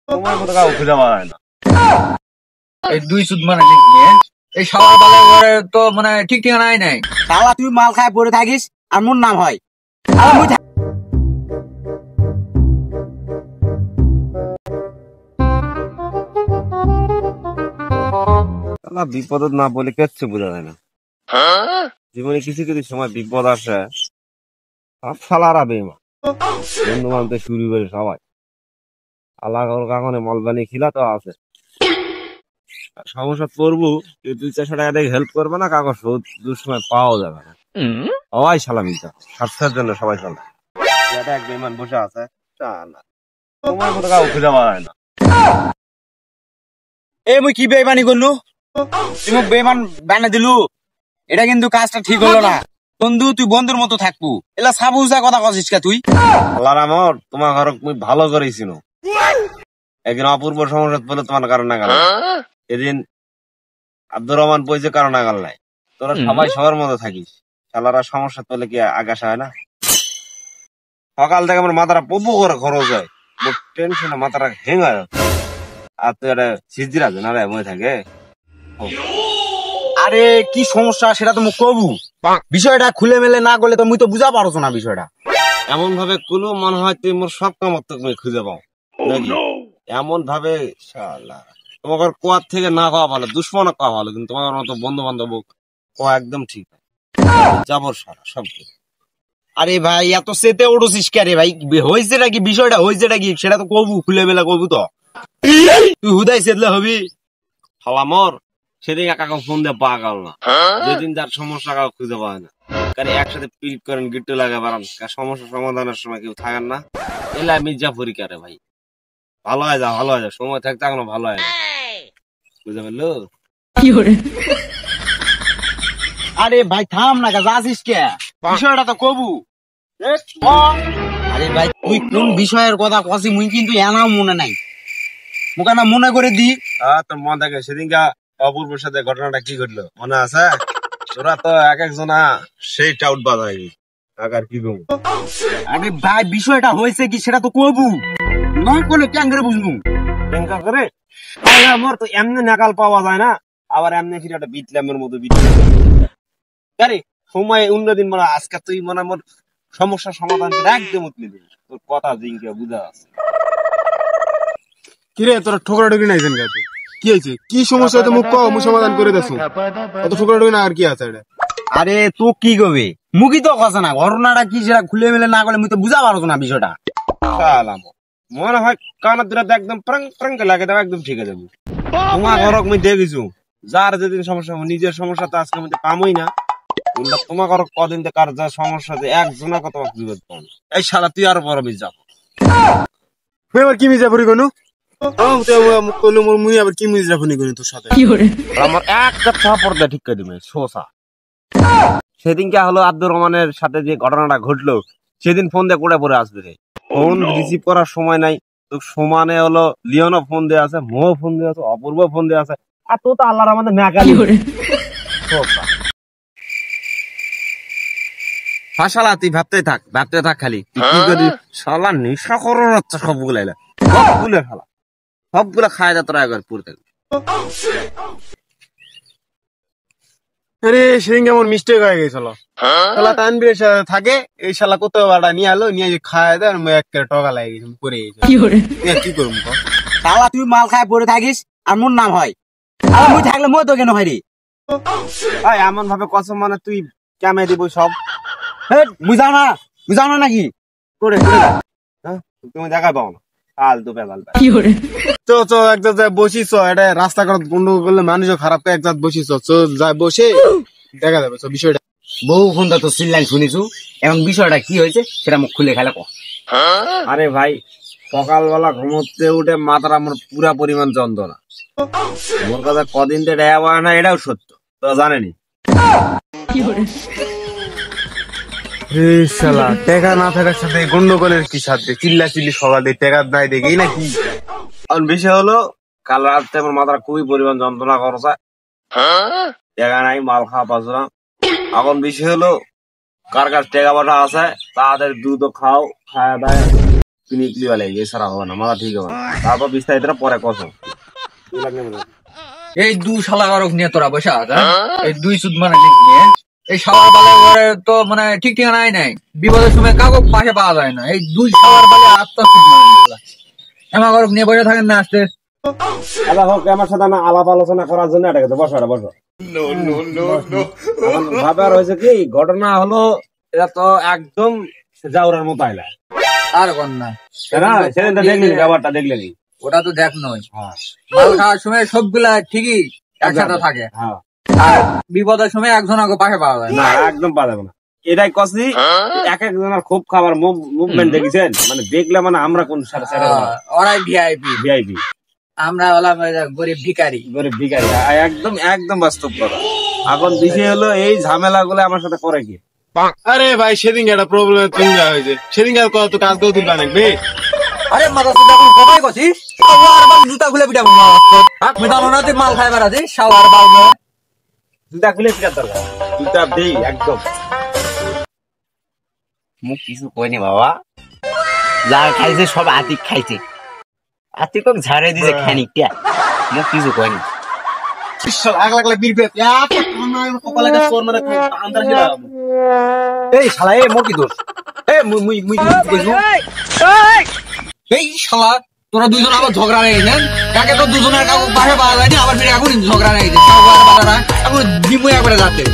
তোমার মতো কাউ খুঁজে পাওয়া যায় না। এই দুই সুদ মানে ঠিক নিয়ে এই সবার বেলায় তো মানে ঠিক ঠিকানাই নাই। শালা তুই মাল খায় পড়ে থাকিস আর মোর নাম হয়। বিপদ না বলে কিচ্ছু বোঝা যায় না। জীবনে কিছু কিছু সময় বিপদ আসে, সব শালারা বেমা বন্ধু বান্ধব শুরু করে সবাই আল্লাহ কাকনে মলবানি খিলা তো আছে। সমস্যা করবো 200-400 টাকা দিয়ে হেল্প করবে না, কাগজ দুসময় পাওয়া যাবে না। সবাই সালামিটা স্বার্থের জন্য সবাই চলে। এক বেমান বসে আছে, তোমার মতো কাউ খুঁজে পাওয়া যায় না। এ মুই কি বেইমানি করলু? তুই মুখ বেইমান বানা দিলু। এটা কিন্তু কাজটা ঠিক হলো না। বন্ধু তুই বন্ধুর মতো থাকবো, এলা সাবুজা কথা কছিস কা তুই? আল্লাহ আমার তোমার ঘর মুই ভালো করেছিল। একদিন অপূর্ব সমস্যা বলে তোমার কারণ না গেল, এদিন আব্দুর রহমান বইছে কারণ না গেল নাই। তোরা সবাই সবার মতো থাকিস, শালারা সমস্যা তোলে কি আগাসা হয় না? সকাল থেকে আমার মাথাটা পপু করে খরচ হয়, টেনশনে মাথাটা ভেঙে যায়। আর তুই একটা সিজিরা আছে না রে মনে থাকে। আরে কি সমস্যা সেটা তো মুখ কবু, বিষয়টা খুলে মেলে না গলে তো মুই তো বুঝা পারছো না বিষয়টা। এমন ভাবে কুলু মনে হয় তুই মোর সব কামত তুমি খুঁজে পাও নাকি? এমন ভাবে তোমার কোয়ার থেকে না খাওয়া ভালো, দুশ্মন খাওয়া ভালো, কিন্তু তোমার মতো বন্ধু বান্ধব একদম ঠিক যাবর সারা সব। আরে ভাই এত সেতে উঠছিস কে রে ভাই? হয়েছে নাকি বিষয়টা, হয়েছে নাকি সেটা তো কবু, খুলে মেলা কবু তো। তুই হুদাই সেদলে হবি। ফালামর সেদিন কাকা ফোন দিয়ে পাওয়া গেল না, যেদিন যার সমস্যা কাউ খুঁজে পায় না। কারণ একসাথে পিক করেন গিট্টু লাগে বাড়ান, সমস্যা সমাধানের সময় কেউ থাকেন না। এলা মির্জাফরি কারে ভাই, ভালো হয় যা, ভালো হয় যা, সময় থাকতে এখনো ভালো হয় না, বুঝতে পারলো? আরে ভাই থাম না, যাচ্ছিস কে? বিষয়টা তো কবু। আরে ভাই তুই কোন বিষয়ের কথা কছি মুই কিন্তু এনাও মনে নাই, মুখে না মনে করে দি। তোর মনে থাকে সেদিনকা অপূর্বের সাথে ঘটনাটা কি ঘটলো মনে আছে? তোরা তো এক একজনা সেই টাউট বাজাই আর কি করবো। আরে ভাই বিষয়টা হয়েছে কি সেটা তো কবু, নয় কোনে ক্যাঙ্গরে বুঝবো টেঙ্কা করে আমার তো এমনি নাকাল পাওয়া যায় না, আবার এমনি ফিরে একটা বিটলামের মতো আরে সময় অন্যদিন মানে আজকে তুই মনে আমার সমস্যার সমাধান করে একদম উঠলি তোর কথা জিঙ্কে বুঝা আছে। কিরে তোরা ঠোকরা ঠুকি নাইছেন কে? কি হয়েছে? কি সমস্যা হয়তো মুখ কও, মুখ সমাধান করে দেছো। অত ঠোকরা ঠুকি না আর কি আছে এটা? আরে তো কি করবে, মুখই তো কথা না, ঘটনাটা কি সেটা খুলে মেলে না করলে মুই তো বুঝা পারছো না বিষয়টা। মনে হয় কানের দুটা একদম প্রাং প্রাং লাগে দেওয়া একদম ঠিক আছে। তোমার ঘর আমি দেখিছু, যার যেদিন সমস্যা নিজের সমস্যা তো আজকে মধ্যে পামই না, তোমার ঘর কদিন কার যা সমস্যা একজনের কত বিপদ পান। এই শালা তুই আরো বড় মিস যাবো। আবার কি মির্জাফরি কোনো করলো মোর মুই আবার কি মির্জাফরি করি তোর সাথে? আমার একটা থাপড় দেয় ঠিক করে দিবে শোষা। সেদিনকে হলো আব্দুর রহমানের সাথে যে ঘটনাটা ঘটলো, সেদিন ফোন দিয়ে কোড়ে পড়ে আসবে রে, ফোন রিসিভ করার সময় নাই। তো সমানে হলো লিওনও ফোন দিয়ে আছে, মোহ ফোন দিয়ে আছে, অপূর্ব ফোন দিয়ে আছে, আর তো আল্লাহর আমাদের নাকালি। শালা তুই ভাবতে থাক খালি তুই কি করি। শালা নেশা করার হচ্ছে সবগুলা সবগুলো শালা সবগুলা খায় যা তোরা একবার পড়তে। আরে সেদিন কেমন মিস্টেক হয়ে গেছিল। শালা তানবীরের সাথে থাকে, এই শালা কত বাড়া নিয়ে আলো, নিয়ে খায় দেয় এক টকা লাগে গেছে পরে গেছে। কি করবো? শালা তুই মাল খায় পড়ে থাকিস আর মোর নাম হয়, আর মুই থাকলে মই তো কেন হয় রে? এমন ভাবে কসম মানে তুই ক্যামে দিব সব। বুঝাও না নাকি? করে তুমি দেখা পাও না কাল তো বেলাল চো একটা বসিস, এটা রাস্তাঘাট গন্ডগোল করলে মানুষও খারাপ করে, এক জাত বসিস যায় বসে দেখা যাবে বিষয়টা। বহুক্ষণ তো সিল্লাইন শুনিছু, এবং বিষয়টা কি হয়েছে সেটা মুখ খুলে খেলে কো। আরে ভাই সকালবেলা ঘুমোতে উঠে মাথাটা আমার পুরা পরিমাণ যন্ত্রণা। মোর কথা কদিন তো ডেয়া পড়ে না, এটাও সত্য, তো জানেনি। শালা টেকা না থাকার সাথে গন্ডগোলের কি সাথে চিল্লি সকালে টেকা নাই দেখি নাকি? এখন বিষয় হলো কাল রাতে আমার মাথাটা খুবই পরিমাণ যন্ত্রণা করছে, টেকা নাই, মাল খাওয়া পাচ্ছ না। এখন বিষয় হলো কার কার টেকা বাটা আছে তাদের দুধ খাও, খাওয়া দায় তুমি ইকলি বালে এছাড়া হবে না, মাথা ঠিক হবে না। তারপর বিস্তারিত পরে কত এই দুই শালা কারক নিয়ে তোরা বসে আছ, এই দুই সুদ মানে নিয়ে এই শালার বালে ওরে তো মানে ঠিক ঠিকানাই নাই, বিপদের সময় কাউকে পাশে পাওয়া যায় না। এই দুই শালার বালে আত্মা সুদ মানে এমা কারক নিয়ে বসে থাকেন না আসতে। আচ্ছা হোক, আমার সাথে না আলাপ আলোচনা করার জন্য এটা কিন্তু বসো, বসো। এখন ভাবার হয়েছে কি, ঘটনা হলো এটা তো একদম যাওয়ার মতো আইলা আর কোন না, সেদিন তো দেখলেন, ব্যাপারটা দেখলেন। ওটা তো দেখ নয়, মাল খাওয়ার সময় সবগুলা ঠিকই একসাথে থাকে, হ্যাঁ, আর বিপদের সময় একজন আগে পাশে পাওয়া যায় না একদম পাওয়া যাবে না। এটাই কসি, এক একজনের খুব খাবার মুভমেন্ট দেখেছেন, মানে দেখলে মানে আমরা কোন সাথে ওরাই ভিআইপি, ভিআইপি, আমরা হলাম গরিব ভিখারি। গরিব ভিখারি। একদম একদম বাস্তব কথা। এখন বিষয় হলো এই ঝামেলা গুলো আমার সাথে করে কি। আরে ভাই সেদিন একটা প্রবলেম তুমি যা হয়েছে, সেদিন আর কত কাজ করে তুলবা নাকবে। আরে মাথা তো এখন কমাই করছিস, আর বাল জুতা খুলে পিটাবো না, আমি জানো না তুই মাল খাই বেড়াছিস শালার বাল। জুতা খুলে পিটার দরকার, জুতা দেই একদম। মুখ কিছু কইনি বাবা, যা খাইছে সব আতিক খাইছে, আতিক ঝাড়ে দিছে খানিকটা, মুখ কিছু কইনি। আগলা বীর পেট কপালে একটা সোর মানে আন্দার হিলা। এই শালা এ মোর কি দোষ, এ মুই মুই কইছো এই শালা তোরা দুইজন আবার ঝগড়া লেগে গেছেন, কাকে তো দুজনের কাকু পাশে পাওয়া যায়নি, আবার ফিরে এখন ঝগড়া লেগে গেছে, এখন দিমু একবারে যাচ্ছে।